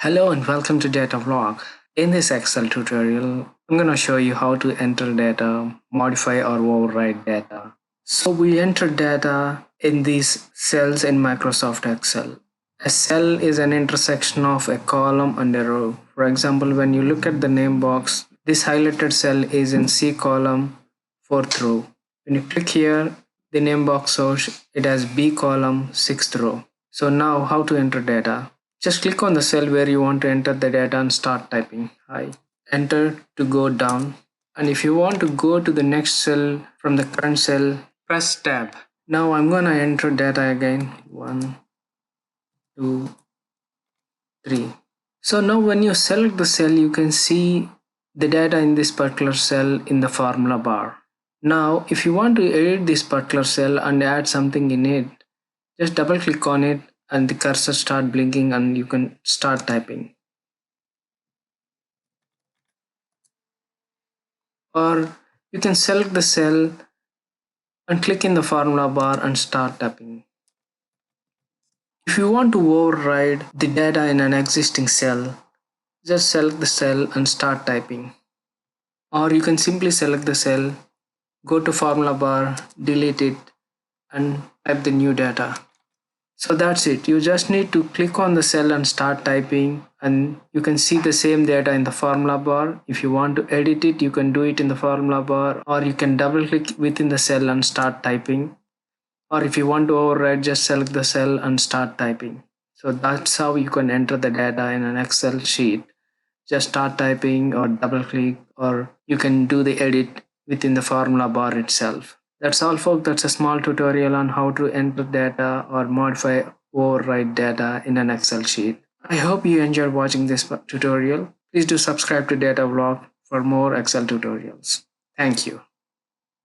Hello and welcome to Data Vlog. In this Excel tutorial, I'm going to show you how to enter data, modify or override data. So we enter data in these cells in Microsoft Excel. A cell is an intersection of a column and a row. For example, when you look at the name box, this highlighted cell is in C column, 4th row. When you click here, the name box shows it has B column, 6th row. So now how to enter data? Just click on the cell where you want to enter the data and start typing. Enter to go down. And if you want to go to the next cell from the current cell, press tab. Now I'm gonna enter data again. 1, 2, 3. So now when you select the cell, you can see the data in this particular cell in the formula bar. Now if you want to edit this particular cell and add something in it, just double click on it and the cursor start blinking and you can start typing. Or you can select the cell and click in the formula bar and start typing. If you want to override the data in an existing cell, just select the cell and start typing. Or you can simply select the cell, go to formula bar, delete it and type the new data. So that's it. You just need to click on the cell and start typing and you can see the same data in the formula bar. If you want to edit it, you can do it in the formula bar, or you can double click within the cell and start typing. Or if you want to override, just select the cell and start typing. So that's how you can enter the data in an Excel sheet. Just start typing or double click, or you can do the edit within the formula bar itself. That's all folks. That's a small tutorial on how to enter data or modify override data in an Excel sheet. I hope you enjoyed watching this tutorial. Please do subscribe to Data Vlog for more Excel tutorials. Thank you.